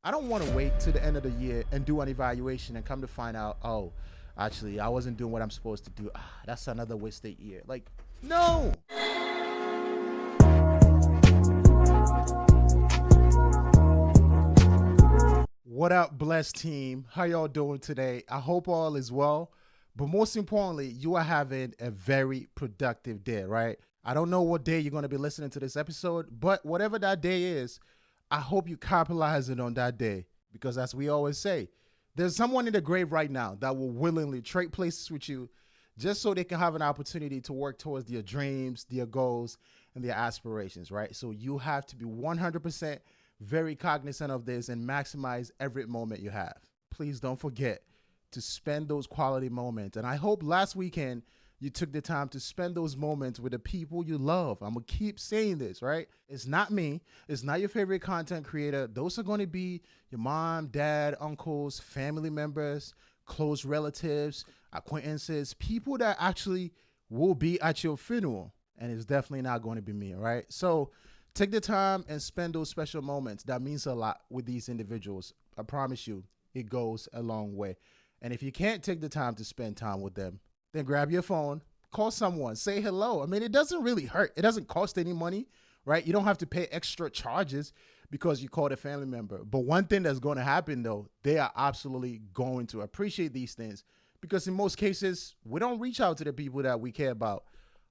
I don't want to wait to the end of the year and do an evaluation and come to find out, oh, actually, I wasn't doing what I'm supposed to do. That's another wasted year. Like, no. What up, blessed team? How y'all doing today? I hope all is well. But most importantly, you are having a very productive day, right? I don't know what day you're going to be listening to this episode, but whatever that day is, I hope you capitalize it on that day. Because as we always say, there's someone in the grave right now that will willingly trade places with you just so they can have an opportunity to work towards their dreams, their goals, and their aspirations, right? So you have to be 100% very cognizant of this and maximize every moment you have. Please don't forget to spend those quality moments. And I hope last weekend you took the time to spend those moments with the people you love. I'm going to keep saying this, right? It's not me. It's not your favorite content creator. Those are going to be your mom, dad, uncles, family members, close relatives, acquaintances, people that actually will be at your funeral. And it's definitely not going to be me, all right? So take the time and spend those special moments. That means a lot with these individuals. I promise you, it goes a long way. And if you can't take the time to spend time with them, then grab your phone, call someone, say hello. I mean, it doesn't really hurt. It doesn't cost any money, right? You don't have to pay extra charges because you called a family member. But one thing that's going to happen, though, they are absolutely going to appreciate these things because in most cases, we don't reach out to the people that we care about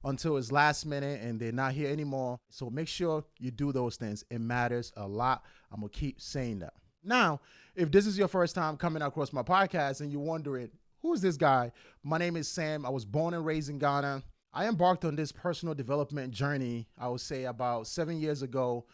until it's last minute and they're not here anymore. So make sure you do those things. It matters a lot. I'm going to keep saying that. Now, if this is your first time coming across my podcast and you're wondering, who is this guy? My name is Sam. I was born and raised in Ghana. I embarked on this personal development journey, I would say about 7 years ago.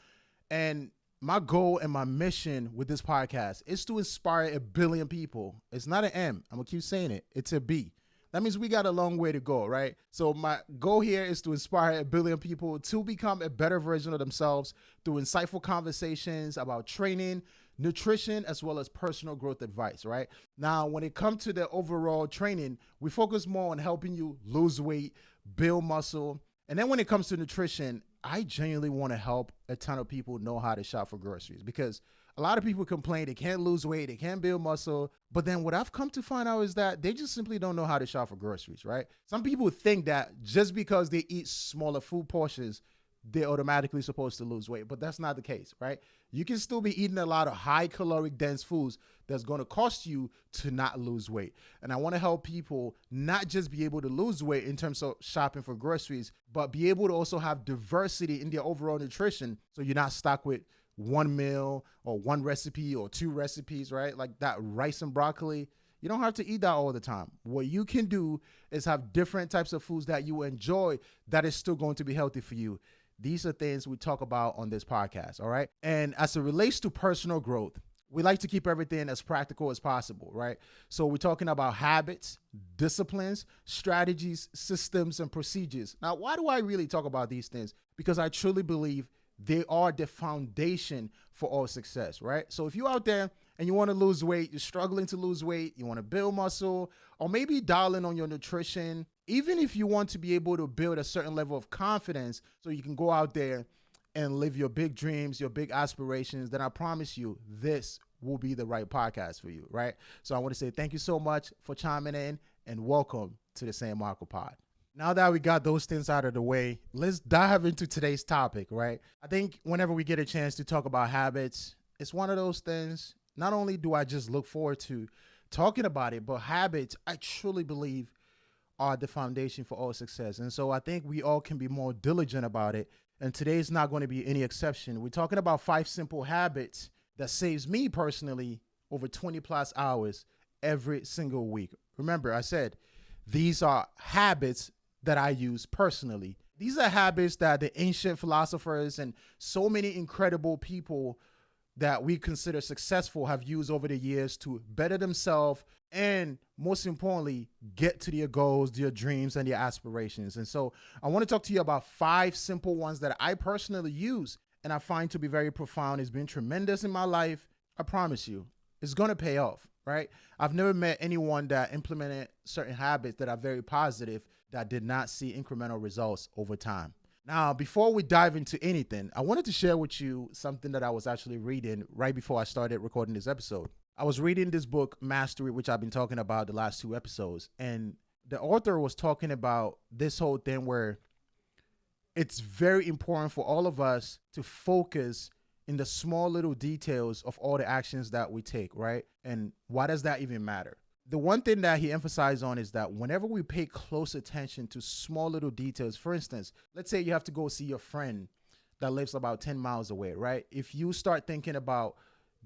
And my goal and my mission with this podcast is to inspire 1 billion people. It's not an M. I'm going to keep saying it. It's a B. That means we got a long way to go, right? So my goal here is to inspire 1 billion people to become a better version of themselves through insightful conversations about training, nutrition, as well as personal growth advice, right? Now, when it comes to the overall training, we focus more on helping you lose weight, build muscle. And then when it comes to nutrition, I genuinely want to help a ton of people know how to shop for groceries because a lot of people complain they can't lose weight, they can't build muscle. But then what I've come to find out is that they just simply don't know how to shop for groceries, right? Some people think that just because they eat smaller food portions, they're automatically supposed to lose weight, but that's not the case, right? You can still be eating a lot of high caloric dense foods that's going to cost you to not lose weight. And I want to help people not just be able to lose weight in terms of shopping for groceries, but be able to also have diversity in their overall nutrition. So you're not stuck with one meal or one recipe or two recipes, right? Like that rice and broccoli. You don't have to eat that all the time. What you can do is have different types of foods that you enjoy that is still going to be healthy for you. These are things we talk about on this podcast, all right? And as it relates to personal growth, we like to keep everything as practical as possible, right? So we're talking about habits, disciplines, strategies, systems, and procedures. Now, why do I really talk about these things? Because I truly believe they are the foundation for all success, right? So if you're out there and you want to lose weight, you're struggling to lose weight, you want to build muscle, or maybe dial in on your nutrition, even if you want to be able to build a certain level of confidence so you can go out there and live your big dreams, your big aspirations, then I promise you this will be the right podcast for you, right? So I want to say thank you so much for chiming in and welcome to the Sam Arkoh Pod. Now that we got those things out of the way, let's dive into today's topic, right? I think whenever we get a chance to talk about habits, it's one of those things, not only do I just look forward to talking about it, but habits, I truly believe are the foundation for all success. And so I think we all can be more diligent about it. And today's not going to be any exception. We're talking about 5 simple habits that saves me personally over 20 plus hours every single week. Remember, I said these are habits that I use personally. These are habits that the ancient philosophers and so many incredible people that we consider successful have used over the years to better themselves and, most importantly, get to their goals, their dreams, and their aspirations. And so I want to talk to you about 5 simple ones that I personally use and I find to be very profound. It's been tremendous in my life. I promise you, it's going to pay off, right? I've never met anyone that implemented certain habits that are very positive that did not see incremental results over time. Now, before we dive into anything, I wanted to share with you something that I was actually reading right before I started recording this episode. I was reading this book, Mastery, which I've been talking about the last 2 episodes. And the author was talking about this whole thing where it's very important for all of us to focus in the small little details of all the actions that we take, right? And why does that even matter? The one thing that he emphasized on is that whenever we pay close attention to small little details, for instance, let's say you have to go see your friend that lives about 10 miles away, right? If you start thinking about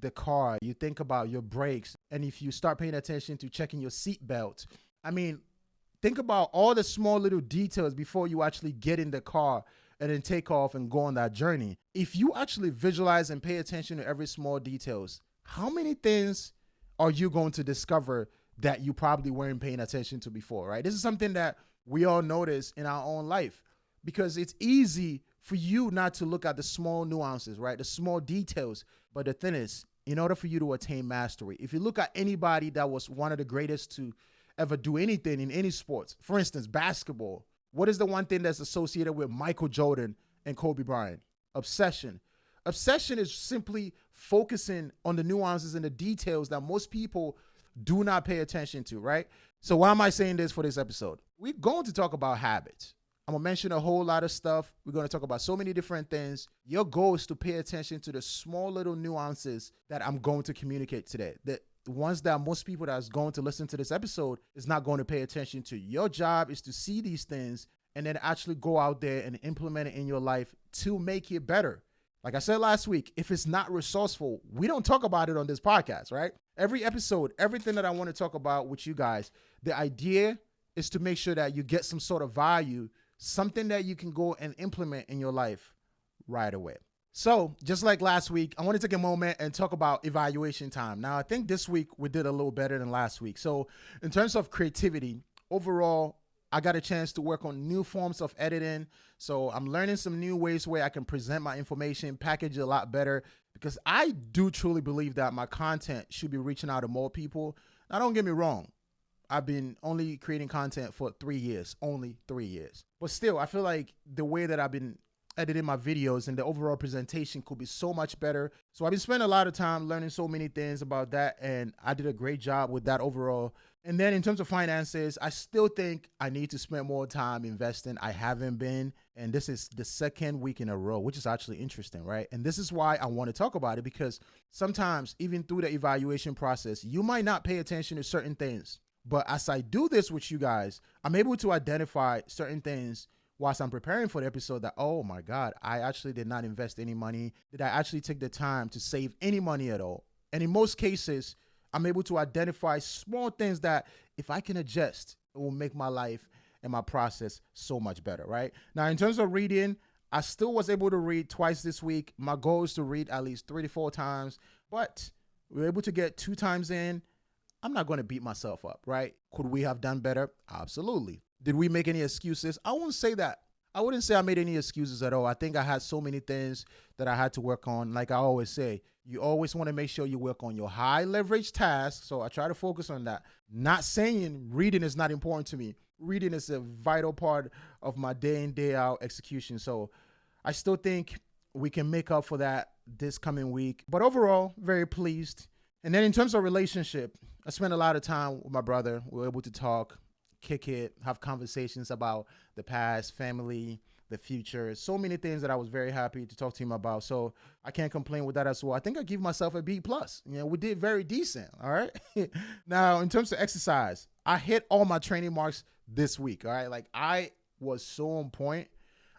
the car, you think about your brakes, and if you start paying attention to checking your seatbelt, I mean, think about all the small little details before you actually get in the car and then take off and go on that journey. If you actually visualize and pay attention to every small details, how many things are you going to discover that you probably weren't paying attention to before, right? This is something that we all notice in our own life because it's easy for you not to look at the small nuances, right? The small details. But the thing is, in order for you to attain mastery, if you look at anybody that was one of the greatest to ever do anything in any sports, for instance, basketball, what is the one thing that's associated with Michael Jordan and Kobe Bryant? Obsession. Obsession is simply focusing on the nuances and the details that most people do not pay attention to, right? So why am I saying this for this episode? We're going to talk about habits. I'm going to mention a whole lot of stuff. We're going to talk about so many different things. Your goal is to pay attention to the small little nuances that I'm going to communicate today. The ones that most people that's going to listen to this episode is not going to pay attention to. Your job is to see these things and then actually go out there and implement it in your life to make it better. Like I said last week, if it's not resourceful, we don't talk about it on this podcast, right? Every episode, everything that I want to talk about with you guys, the idea is to make sure that you get some sort of value, something that you can go and implement in your life right away. So just like last week, I want to take a moment and talk about evaluation time. Now, I think this week we did a little better than last week. So in terms of creativity, overall, I got a chance to work on new forms of editing. So I'm learning some new ways where I can present my information, package it a lot better, because I do truly believe that my content should be reaching out to more people. Now, don't get me wrong. I've been only creating content for 3 years, only 3 years. But still, I feel like the way that I've been editing my videos and the overall presentation could be so much better. So I've been spending a lot of time learning so many things about that, and I did a great job with that overall. And then in terms of finances, I still think I need to spend more time investing. I haven't been, and this is the second week in a row, which is actually interesting, right? And this is why I want to talk about it, because sometimes even through the evaluation process, you might not pay attention to certain things. But as I do this with you guys, I'm able to identify certain things whilst I'm preparing for the episode that, oh my God, I actually did not invest any money. Did I actually take the time to save any money at all? And in most cases, I'm able to identify small things that if I can adjust, it will make my life and my process so much better, right? Now, in terms of reading, I still was able to read twice this week. My goal is to read at least 3 to 4 times, but we were able to get 2 times in. I'm not going to beat myself up, right? Could we have done better? Absolutely. Did we make any excuses? I wouldn't say that. I wouldn't say I made any excuses at all. I think I had so many things that I had to work on. Like I always say, you always want to make sure you work on your high leverage tasks. So I try to focus on that. Not saying reading is not important to me. Reading is a vital part of my day in, day out execution. So I still think we can make up for that this coming week. But overall, very pleased. And then in terms of relationship, I spent a lot of time with my brother. We were able to talk, kick it, have conversations about the past, family, the future, so many things that I was very happy to talk to him about. So I can't complain with that as well. I think I give myself a B+. We did very decent. All right. Now, in terms of exercise, I hit all my training marks this week. All right. Like I was so on point.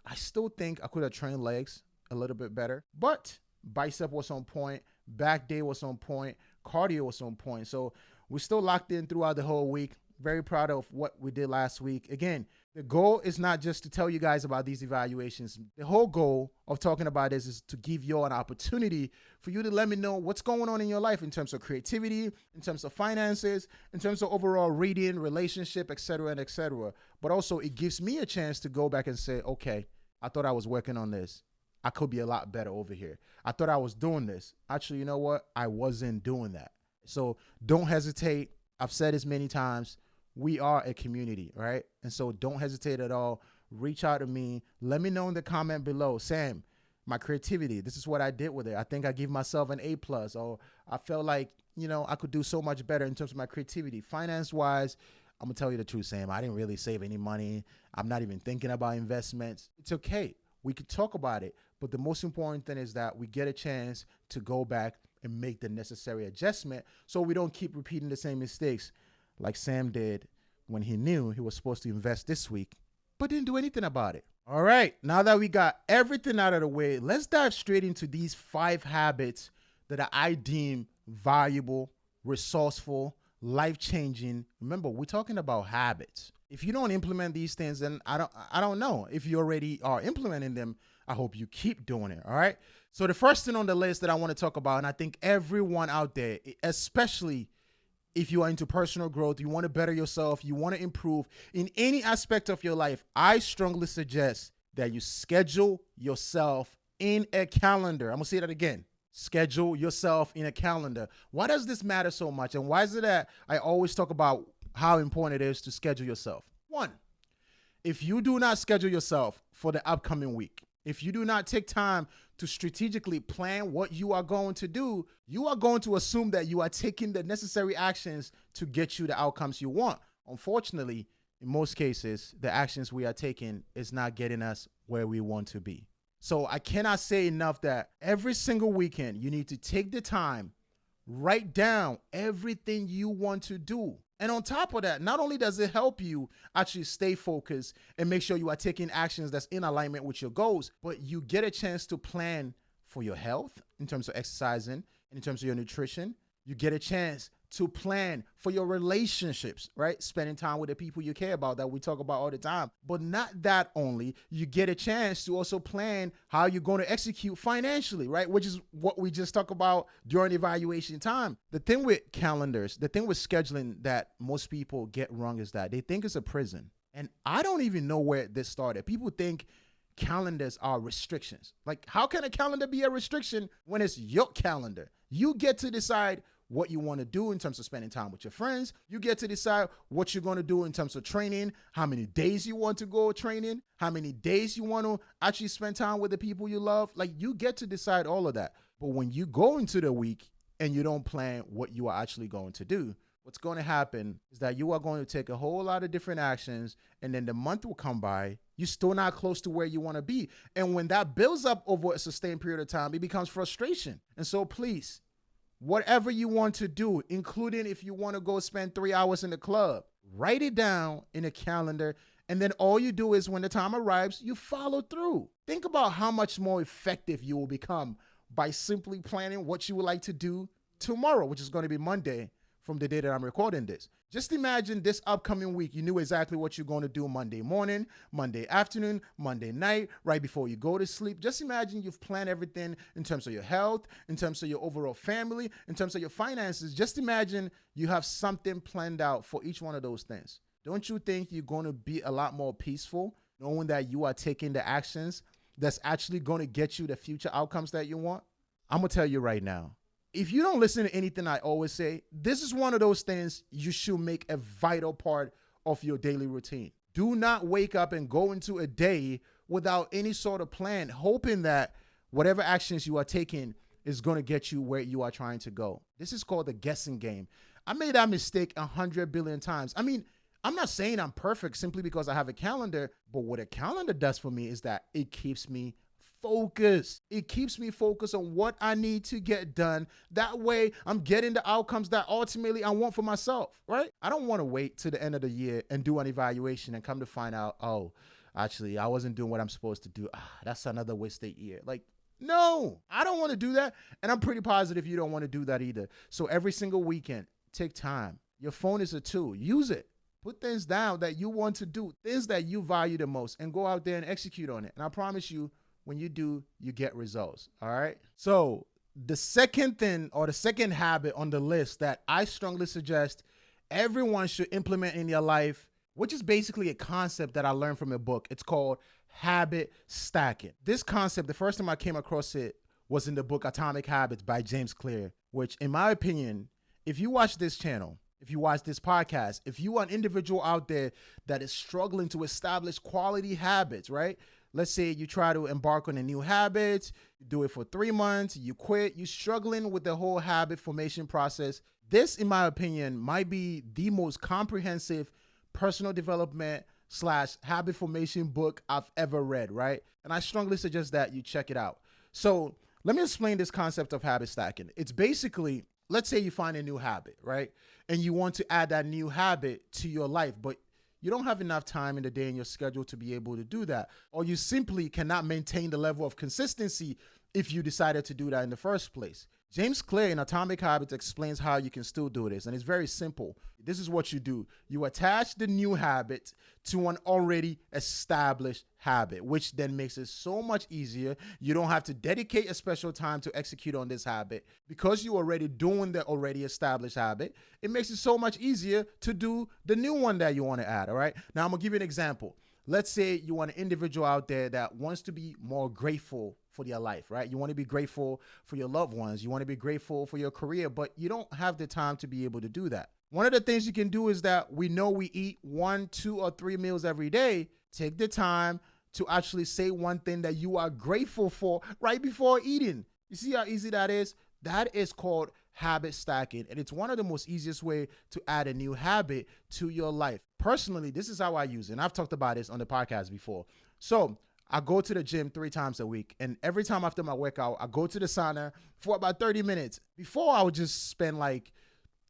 I still think I could have trained legs a little bit better, but bicep was on point. Back day was on point. Cardio was on point. So we're still locked in throughout the whole week. Very proud of what we did last week. Again, the goal is not just to tell you guys about these evaluations. The whole goal of talking about this is to give you an opportunity for you to let me know what's going on in your life in terms of creativity, in terms of finances, in terms of overall reading, relationship, etc., and etc. But also it gives me a chance to go back and say, okay, I thought I was working on this. I could be a lot better over here. I thought I was doing this. Actually, you know what? I wasn't doing that. So don't hesitate. I've said this many times. We are a community, right? And so don't hesitate at all. reach out to me. Let me know in the comment below, Sam, my creativity, this is what I did with it. I think I give myself an A+, or I felt like, I could do so much better in terms of my creativity. Finance wise, I'm gonna tell you the truth, Sam. I didn't really save any money. I'm not even thinking about investments. It's okay. We could talk about it. But the most important thing is that we get a chance to go back and make the necessary adjustment so we don't keep repeating the same mistakes like Sam did when he knew he was supposed to invest this week, but didn't do anything about it. All right, now that we got everything out of the way, let's dive straight into these 5 habits that I deem valuable, resourceful, life-changing. Remember, we're talking about habits. If you don't implement these things, then I don't know. If you already are implementing them, I hope you keep doing it, all right? So the first thing on the list that I want to talk about, and I think everyone out there, especially if you are into personal growth, you want to better yourself, you want to improve in any aspect of your life, I strongly suggest that you schedule yourself in a calendar. I'm going to say that again. Schedule yourself in a calendar. Why does this matter so much? And why is it that I always talk about how important it is to schedule yourself? 1, if you do not schedule yourself for the upcoming week, if you do not take time to strategically plan what you are going to do, you are going to assume that you are taking the necessary actions to get you the outcomes you want. Unfortunately, in most cases, the actions we are taking is not getting us where we want to be. So I cannot say enough that every single weekend, you need to take the time, write down everything you want to do. And on top of that, not only does it help you actually stay focused and make sure you are taking actions that's in alignment with your goals, but you get a chance to plan for your health in terms of exercising, in terms of your nutrition. You get a chance to plan for your relationships, right? Spending time with the people you care about that we talk about all the time. But not that only, you get a chance to also plan how you're going to execute financially, right? Which is what we just talked about during evaluation time. The thing with calendars, the thing with scheduling that most people get wrong is that they think it's a prison. And I don't even know where this started. People think calendars are restrictions. Like, how can a calendar be a restriction when it's your calendar? You get to decide what you want to do in terms of spending time with your friends. You get to decide what you're going to do in terms of training, how many days you want to go training, how many days you want to actually spend time with the people you love. Like, you get to decide all of that. But when you go into the week and you don't plan what you are actually going to do, what's going to happen is that you are going to take a whole lot of different actions, and then the month will come by. You're still not close to where you want to be. And when that builds up over a sustained period of time, it becomes frustration. And so please, whatever you want to do, including if you want to go spend 3 hours in the club, write it down in a calendar. And then all you do is when the time arrives, you follow through. Think about how much more effective you will become by simply planning what you would like to do tomorrow, which is going to be Monday from the day that I'm recording this. Just imagine this upcoming week, you knew exactly what you're going to do Monday morning, Monday afternoon, Monday night, right before you go to sleep. Just imagine you've planned everything in terms of your health, in terms of your overall family, in terms of your finances. Just imagine you have something planned out for each one of those things. Don't you think you're going to be a lot more peaceful knowing that you are taking the actions that's actually going to get you the future outcomes that you want? I'm going to tell you right now, if you don't listen to anything I always say, this is one of those things you should make a vital part of your daily routine. Do not wake up and go into a day without any sort of plan, hoping that whatever actions you are taking is going to get you where you are trying to go. This is called the guessing game. I made that mistake 100 billion times. I mean, I'm not saying I'm perfect simply because I have a calendar, but what a calendar does for me is that it keeps me focused. It keeps me focused on what I need to get done. That way, I'm getting the outcomes that ultimately I want for myself, right? I don't want to wait to the end of the year and do an evaluation and come to find out, oh, actually, I wasn't doing what I'm supposed to do. That's another wasted year. Like, no, I don't want to do that. And I'm pretty positive you don't want to do that either. So every single weekend, take time. Your phone is a tool. Use it. Put things down that you want to do, things that you value the most, and go out there and execute on it. And I promise you, when you do, you get results. All right. So the second thing, or the second habit on the list that I strongly suggest everyone should implement in their life, which is basically a concept that I learned from a book. It's called habit stacking. This concept, the first time I came across it was in the book Atomic Habits by James Clear, which in my opinion, if you watch this channel, if you watch this podcast, if you are an individual out there that is struggling to establish quality habits, right? Let's say you try to embark on a new habit, you do it for 3 months, you quit, you're struggling with the whole habit formation process. This, in my opinion, might be the most comprehensive personal development / habit formation book I've ever read, right? And I strongly suggest that you check it out. So let me explain this concept of habit stacking. It's basically, let's say you find a new habit, right? And you want to add that new habit to your life, but you don't have enough time in the day in your schedule to be able to do that. Or you simply cannot maintain the level of consistency if you decided to do that in the first place. James Clear in Atomic Habits explains how you can still do this. And it's very simple. This is what you do. You attach the new habit to an already established habit, which then makes it so much easier. You don't have to dedicate a special time to execute on this habit. Because you're already doing the already established habit, it makes it so much easier to do the new one that you want to add, all right? Now, I'm going to give you an example. Let's say you are an individual out there that wants to be more grateful for your life, right? You want to be grateful for your loved ones. You want to be grateful for your career, but you don't have the time to be able to do that. One of the things you can do is that we know we eat 1, 2, or 3 meals every day. Take the time to actually say one thing that you are grateful for right before eating. You see how easy that is? That is called habit stacking. And it's one of the most easiest way to add a new habit to your life. Personally, this is how I use it. And I've talked about this on the podcast before. So I go to the gym 3 times a week. And every time after my workout, I go to the sauna for about 30 minutes. Before, I would just spend like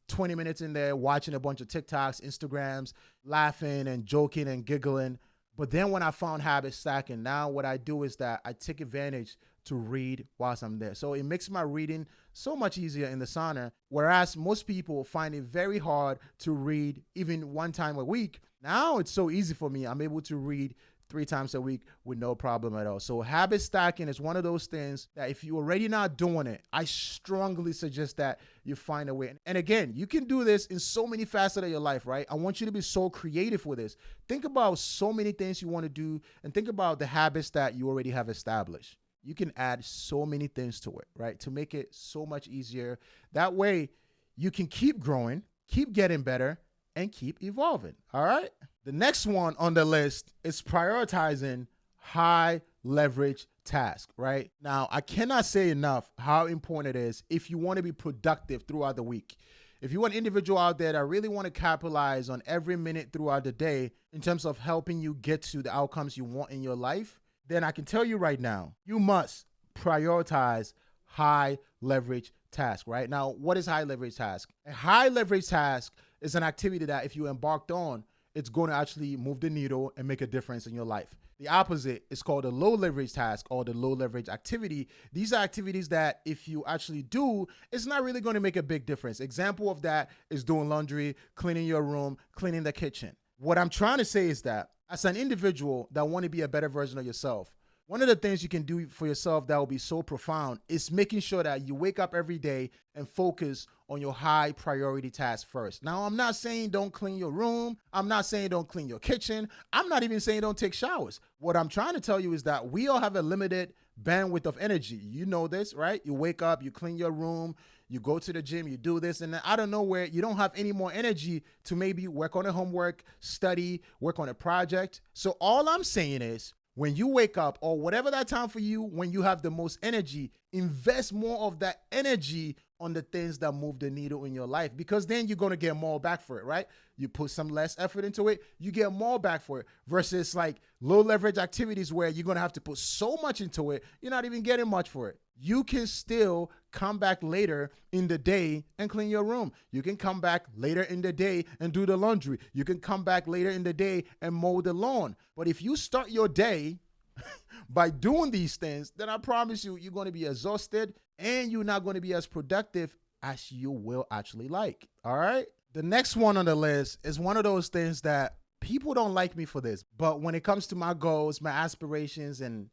20 minutes in there watching a bunch of TikToks, Instagrams, laughing and joking and giggling. But then when I found habit stacking, now what I do is that I take advantage to read whilst I'm there. So it makes my reading so much easier in the sauna, whereas most people find it very hard to read even 1 time a week. Now it's so easy for me. I'm able to read 3 times a week with no problem at all. So habit stacking is one of those things that if you're already not doing it, I strongly suggest that you find a way. And again, you can do this in so many facets of your life, right? I want you to be so creative with this. Think about so many things you want to do and think about the habits that you already have established. You can add so many things to it, right? To make it so much easier. That way you can keep growing, keep getting better, and keep evolving. All right. The next one on the list is prioritizing high leverage tasks, right? Now, I cannot say enough how important it is if you want to be productive throughout the week. If you're an individual out there that really want to capitalize on every minute throughout the day in terms of helping you get to the outcomes you want in your life, then I can tell you right now, you must prioritize high leverage task, right? Now, what is high leverage task? A high leverage task is an activity that if you embarked on, it's going to actually move the needle and make a difference in your life. The opposite is called a low leverage task or the low leverage activity. These are activities that if you actually do, it's not really going to make a big difference. Example of that is doing laundry, cleaning your room, cleaning the kitchen. What I'm trying to say is that as an individual that want to be a better version of yourself, one of the things you can do for yourself that will be so profound is making sure that you wake up every day and focus on your high priority task first. Now, I'm not saying don't clean your room. I'm not saying don't clean your kitchen. I'm not even saying don't take showers. What I'm trying to tell you is that we all have a limited bandwidth of energy. You know this, right? You wake up, you clean your room, you go to the gym, you do this, and then out of nowhere, you don't have any more energy to maybe work on a homework, study, work on a project. So all I'm saying is, when you wake up or whatever that time for you, when you have the most energy, invest more of that energy on the things that move the needle in your life, because then you're going to get more back for it, right? You put some less effort into it, you get more back for it versus like low leverage activities where you're going to have to put so much into it, you're not even getting much for it. You can still come back later in the day and clean your room. You can come back later in the day and do the laundry. You can come back later in the day and mow the lawn. But if you start your day by doing these things, then I promise you, you're going to be exhausted and you're not going to be as productive as you will actually like. All right. The next one on the list is one of those things that people don't like me for this, but when it comes to my goals, my aspirations, and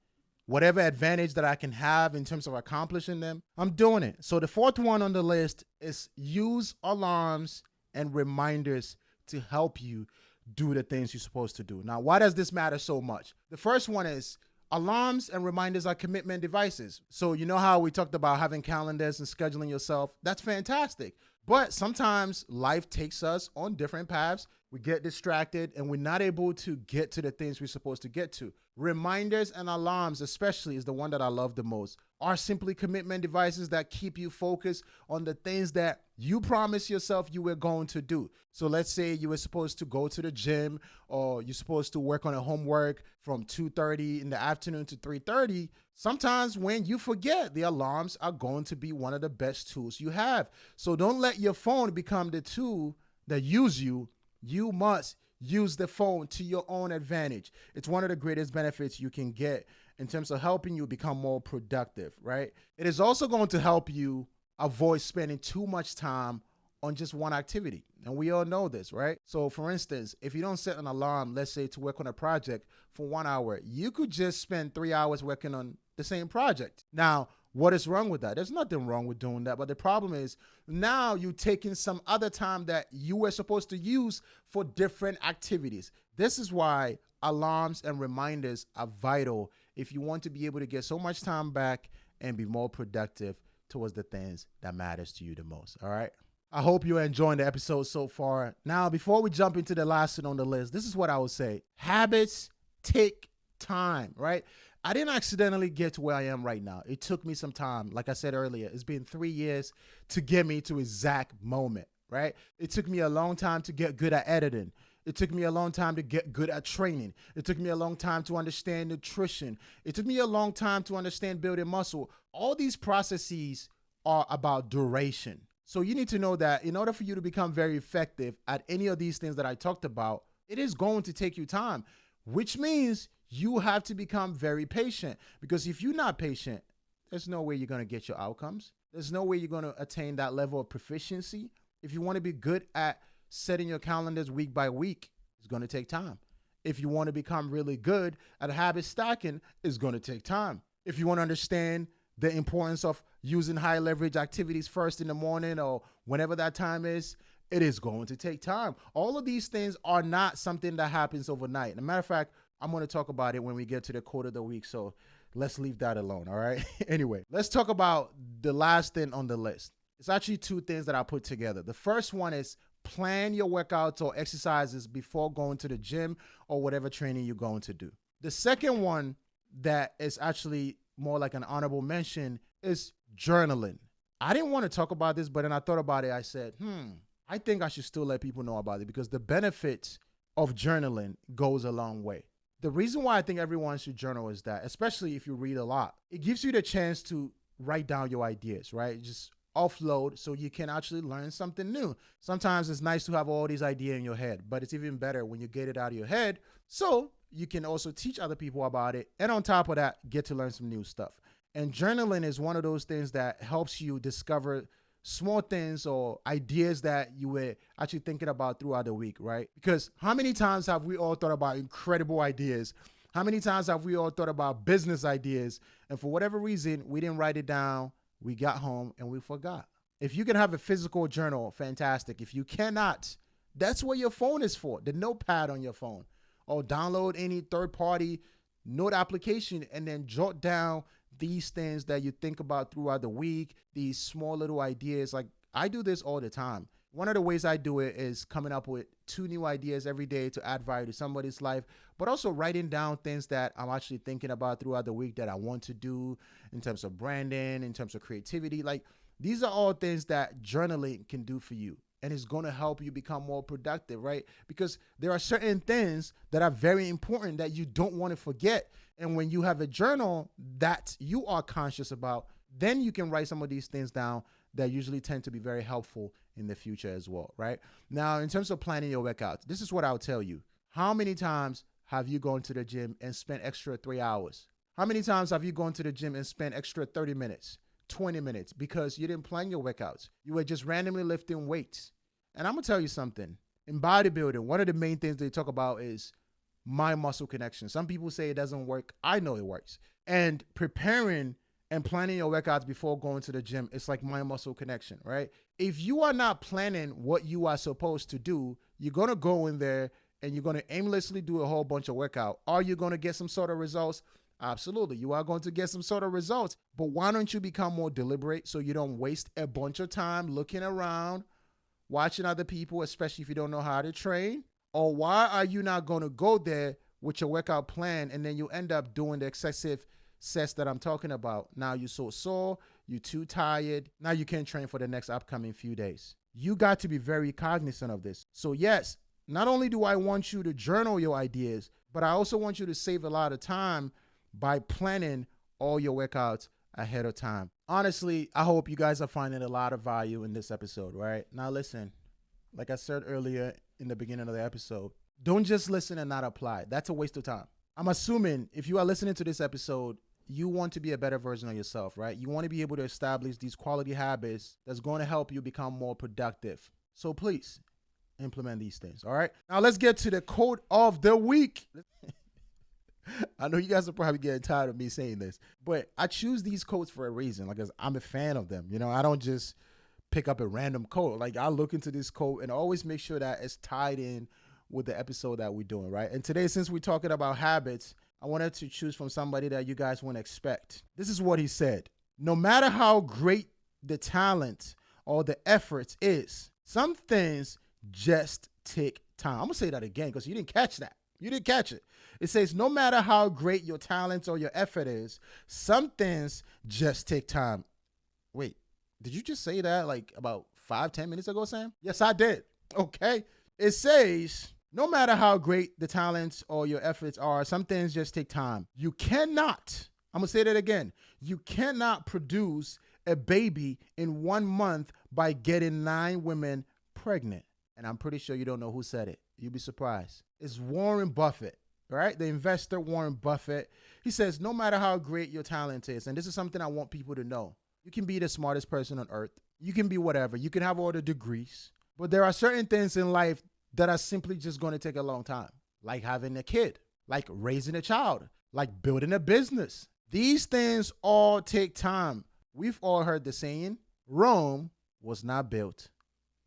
whatever advantage that I can have in terms of accomplishing them, I'm doing it. So the fourth one on the list is use alarms and reminders to help you do the things you're supposed to do. Now, why does this matter so much? The first one is alarms and reminders are commitment devices. So you know how we talked about having calendars and scheduling yourself? That's fantastic. But sometimes life takes us on different paths. We get distracted and we're not able to get to the things we're supposed to get to. Reminders and alarms, especially, is the one that I love the most, are simply commitment devices that keep you focused on the things that you promised yourself you were going to do. So let's say you were supposed to go to the gym, or you're supposed to work on a homework from 2:30 in the afternoon to 3:30. Sometimes when you forget, the alarms are going to be one of the best tools you have. So don't let your phone become the tool that use you. You must use the phone to your own advantage. It's one of the greatest benefits you can get in terms of helping you become more productive, right? It is also going to help you avoid spending too much time on just one activity. And we all know this, right? So for instance, if you don't set an alarm, let's say to work on a project for 1 hour, you could just spend 3 hours working on the same project. Now, what is wrong with that? There's nothing wrong with doing that. But the problem is now you're taking some other time that you were supposed to use for different activities. This is why alarms and reminders are vital if you want to be able to get so much time back and be more productive towards the things that matters to you the most. All right. I hope you're enjoying the episode so far. Now, before we jump into the last one on the list, this is what I would say. Habits take time, right? I didn't accidentally get to where I am right now. It took me some time. Like I said earlier, it's been 3 years to get me to exact moment, right? It took me a long time to get good at editing. It took me a long time to get good at training. It took me a long time to understand nutrition. It took me a long time to understand building muscle. All these processes are about duration. So you need to know that in order for you to become very effective at any of these things that I talked about, it is going to take you time, which means you have to become very patient, because if you're not patient, there's no way you're going to get your outcomes. There's no way you're going to attain that level of proficiency. If you want to be good at setting your calendars week by week, it's going to take time. If you want to become really good at habit stacking, it's going to take time. If you want to understand the importance of using high leverage activities first in the morning or whenever that time is, it is going to take time. All of these things are not something that happens overnight. As a matter of fact, I'm going to talk about it when we get to the quote of the week. So let's leave that alone. All right. Anyway, let's talk about the last thing on the list. It's actually two things that I put together. The first one is plan your workouts or exercises before going to the gym or whatever training you're going to do. The second one that is actually more like an honorable mention is journaling. I didn't want to talk about this, but then I thought about it. I said, I think I should still let people know about it, because the benefits of journaling goes a long way. The reason why I think everyone should journal is that, especially if you read a lot, it gives you the chance to write down your ideas, right? Just offload so you can actually learn something new. Sometimes it's nice to have all these ideas in your head, but it's even better when you get it out of your head so you can also teach other people about it. And on top of that, get to learn some new stuff. And journaling is one of those things that helps you discover small things or ideas that you were actually thinking about throughout the week, right? Because how many times have we all thought about incredible ideas? How many times have we all thought about business ideas? And for whatever reason, we didn't write it down. We got home and we forgot. If you can have a physical journal, fantastic. If you cannot, that's what your phone is for, the notepad on your phone. Or download any third-party note application and then jot down these things that you think about throughout the week, these small little ideas. Like, I do this all the time. One of the ways I do it is coming up with 2 new ideas every day to add value to somebody's life, but also writing down things that I'm actually thinking about throughout the week that I want to do in terms of branding, in terms of creativity. Like, these are all things that journaling can do for you. And it's going to help you become more productive, right? Because there are certain things that are very important that you don't want to forget. And when you have a journal that you are conscious about, then you can write some of these things down that usually tend to be very helpful in the future as well, right? Now, in terms of planning your workouts, this is what I'll tell you. How many times have you gone to the gym and spent extra 3 hours? How many times have you gone to the gym and spent extra 30 minutes, 20 minutes because you didn't plan your workouts? You were just randomly lifting weights. And I'm going to tell you something. In bodybuilding, one of the main things they talk about is mind muscle connection. Some people say it doesn't work. I know it works. And preparing and planning your workouts before going to the gym, it's like mind muscle connection, right? If you are not planning what you are supposed to do, you're going to go in there and you're going to aimlessly do a whole bunch of workout. Are you going to get some sort of results? Absolutely. You are going to get some sort of results. But why don't you become more deliberate so you don't waste a bunch of time looking around, watching other people, especially if you don't know how to train? Or why are you not going to go there with your workout plan and then you end up doing the excessive sets that I'm talking about? Now you're so sore, you're too tired. Now you can't train for the next upcoming few days. You got to be very cognizant of this. So yes, not only do I want you to journal your ideas, but I also want you to save a lot of time by planning all your workouts ahead of time. Honestly, I hope you guys are finding a lot of value in this episode, right? Now listen, like I said earlier in the beginning of the episode, don't just listen and not apply. That's a waste of time. I'm assuming if you are listening to this episode, you want to be a better version of yourself, right? You want to be able to establish these quality habits that's going to help you become more productive. So please implement these things, all right? Now let's get to the quote of the week. I know you guys are probably getting tired of me saying this, but I choose these quotes for a reason. Like, I'm a fan of them. You know, I don't just pick up a random quote. Like, I look into this quote and always make sure that it's tied in with the episode that we're doing, right? And today, since we're talking about habits, I wanted to choose from somebody that you guys wouldn't expect. This is what he said. No matter how great the talent or the effort is, some things just take time. I'm going to say that again because you didn't catch that. You didn't catch it. It says, no matter how great your talent or your effort is, some things just take time. Wait, did you just say that like about 5-10 minutes ago, Sam? Yes, I did. Okay. It says, no matter how great the talents or your efforts are, some things just take time. You cannot, I'm going to say that again. You cannot produce a baby in 1 month by getting 9 women pregnant. And I'm pretty sure you don't know who said it. You'll be surprised. It's Warren Buffett, right? The investor Warren Buffett. He says, no matter how great your talent is, and this is something I want people to know, you can be the smartest person on earth. You can be whatever. You can have all the degrees. But there are certain things in life that are simply just going to take a long time, like having a kid, like raising a child, like building a business. These things all take time. We've all heard the saying, Rome was not built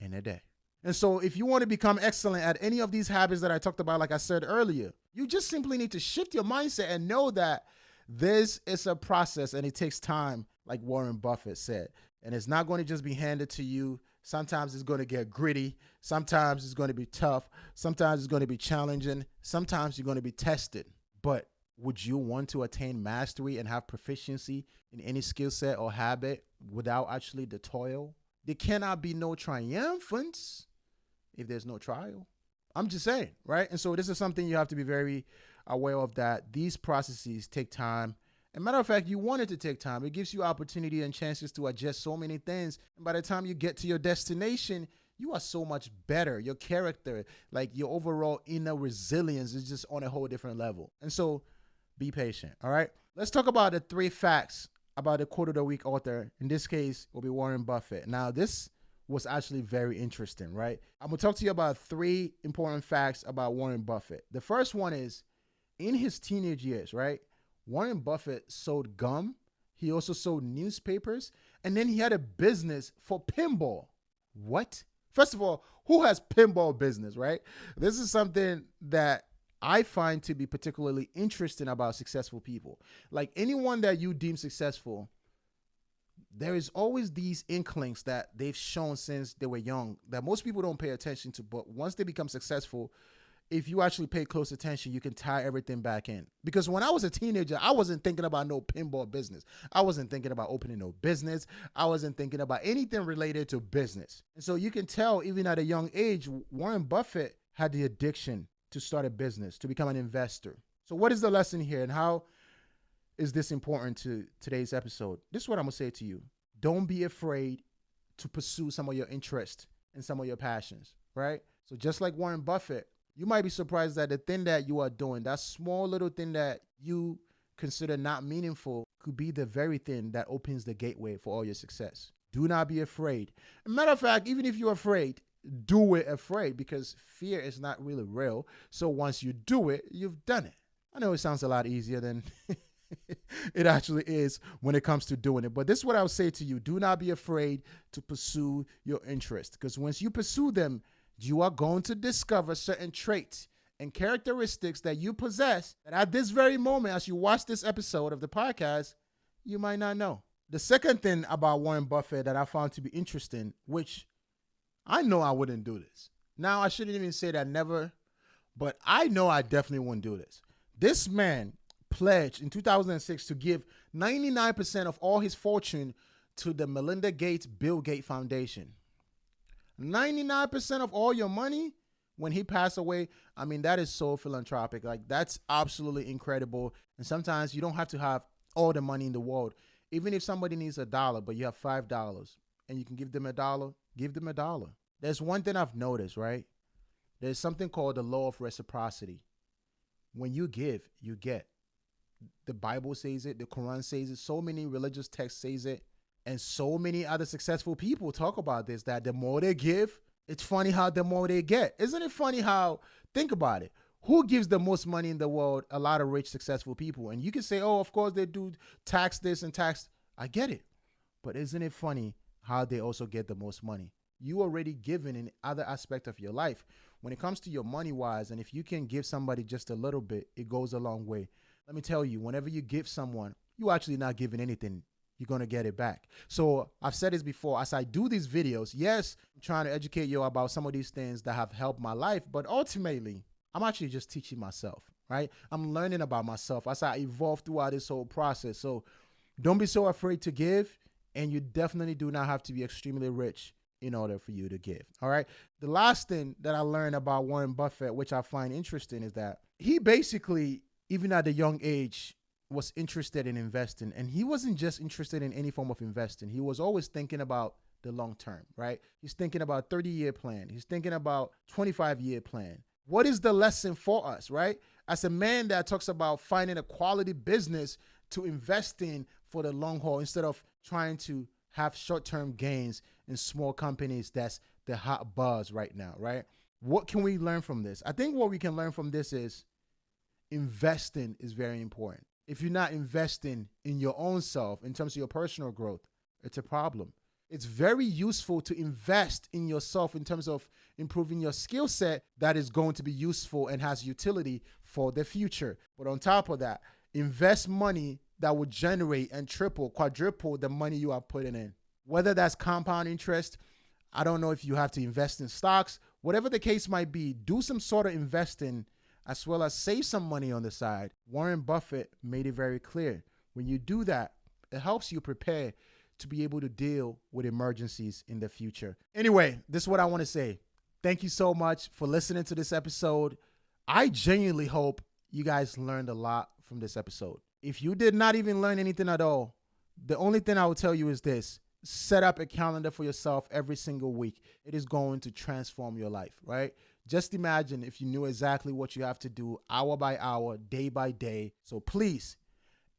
in a day. And so if you want to become excellent at any of these habits that I talked about, like I said earlier, you just simply need to shift your mindset and know that this is a process and it takes time, like Warren Buffett said. And it's not going to just be handed to you. Sometimes it's going to get gritty. Sometimes it's going to be tough. Sometimes it's going to be challenging. Sometimes you're going to be tested. But would you want to attain mastery and have proficiency in any skill set or habit without actually the toil? There cannot be no triumphance if there's no trial. I'm just saying, right? And so this is something you have to be very aware of, that these processes take time. As a matter of fact, you want it to take time. It gives you opportunity and chances to adjust so many things. And by the time you get to your destination, you are so much better. Your character, like your overall inner resilience is just on a whole different level. And so be patient, all right? Let's talk about the 3 facts about the quote of the week author. In this case, will be Warren Buffett. Now, this was actually very interesting, right? I'm going to talk to you about 3 important facts about Warren Buffett. The first one is, in his teenage years, right, Warren Buffett sold gum. He also sold newspapers. And then he had a business for pinball. What? First of all, who has pinball business, right? This is something that I find to be particularly interesting about successful people. Like anyone that you deem successful, there is always these inklings that they've shown since they were young that most people don't pay attention to. But once they become successful, if you actually pay close attention, you can tie everything back in. Because when I was a teenager, I wasn't thinking about no pinball business. I wasn't thinking about opening no business. I wasn't thinking about anything related to business. And so you can tell, even at a young age, Warren Buffett had the addiction to start a business, to become an investor. So what is the lesson here, and how is this important to today's episode? This is what I'm going to say to you. Don't be afraid to pursue some of your interests and some of your passions, right? So just like Warren Buffett, you might be surprised that the thing that you are doing, that small little thing that you consider not meaningful, could be the very thing that opens the gateway for all your success. Do not be afraid. As a matter of fact, even if you're afraid, do it afraid, because fear is not really real. So once you do it, you've done it. I know it sounds a lot easier than it actually is when it comes to doing it. But this is what I would say to you. Do not be afraid to pursue your interests, because once you pursue them, you are going to discover certain traits and characteristics that you possess that at this very moment, as you watch this episode of the podcast, you might not know. The second thing about Warren Buffett that I found to be interesting, which I know I wouldn't do this. Now, I shouldn't even say that never, but I know I definitely wouldn't do this. This man pledged in 2006 to give 99% of all his fortune to the Melinda Gates Bill Gates Foundation. 99% of all your money when he passed away. I mean, that is so philanthropic. Like, that's absolutely incredible. And sometimes you don't have to have all the money in the world. Even if somebody needs $1, but you have $5 and you can give them $1, give them $1. There's one thing I've noticed, right? There's something called the law of reciprocity. When you give, you get. The Bible says it. The Quran says it. So many religious texts says it. And so many other successful people talk about this, that the more they give, it's funny how the more they get. Isn't it funny how, think about it. Who gives the most money in the world? A lot of rich, successful people. And you can say, oh, of course they do tax this and tax. I get it. But isn't it funny how they also get the most money? You already given in other aspect of your life. When it comes to your money wise, and if you can give somebody just a little bit, it goes a long way. Let me tell you, whenever you give someone, you're actually not giving anything. You're going to get it back. So I've said this before, as I do these videos, yes, I'm trying to educate you about some of these things that have helped my life, but ultimately, I'm actually just teaching myself, right? I'm learning about myself as I evolve throughout this whole process. So don't be so afraid to give, and you definitely do not have to be extremely rich in order for you to give, all right? The last thing that I learned about Warren Buffett, which I find interesting, is that he basically, even at a young age, was interested in investing. And he wasn't just interested in any form of investing. He was always thinking about the long term, right? He's thinking about 30-year plan. He's thinking about 25-year plan. What is the lesson for us, right? As a man that talks about finding a quality business to invest in for the long haul instead of trying to have short-term gains in small companies, that's the hot buzz right now, right? What can we learn from this? I think what we can learn from this is investing is very important. If you're not investing in your own self in terms of your personal growth, it's a problem. It's very useful to invest in yourself in terms of improving your skill set that is going to be useful and has utility for the future. But on top of that, invest money that will generate and triple, quadruple the money you are putting in. Whether that's compound interest, I don't know if you have to invest in stocks, whatever the case might be, do some sort of investing as well as save some money on the side. Warren Buffett made it very clear. When you do that, it helps you prepare to be able to deal with emergencies in the future. Anyway, this is what I want to say. Thank you so much for listening to this episode. I genuinely hope you guys learned a lot from this episode. If you did not even learn anything at all, the only thing I will tell you is this: set up a calendar for yourself every single week. It is going to transform your life, right? Just imagine if you knew exactly what you have to do hour by hour, day by day. So please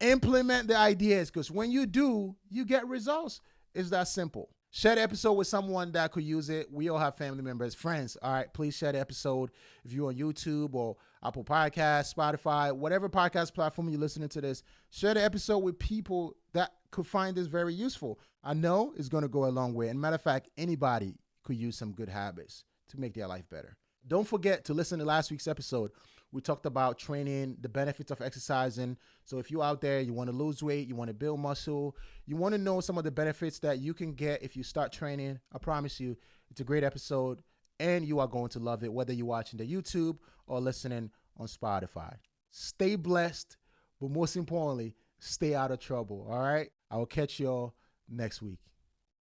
implement the ideas, because when you do, you get results. It's that simple. Share the episode with someone that could use it. We all have family members, friends. All right, please share the episode. If you're on YouTube or Apple Podcasts, Spotify, whatever podcast platform you're listening to this, share the episode with people that could find this very useful. I know it's going to go a long way. And matter of fact, anybody could use some good habits to make their life better. Don't forget to listen to last week's episode. We talked about training, the benefits of exercising. So if you're out there, you want to lose weight, you want to build muscle, you want to know some of the benefits that you can get if you start training, I promise you, it's a great episode and you are going to love it, whether you're watching the YouTube or listening on Spotify. Stay blessed, but most importantly, stay out of trouble, all right? I will catch y'all next week.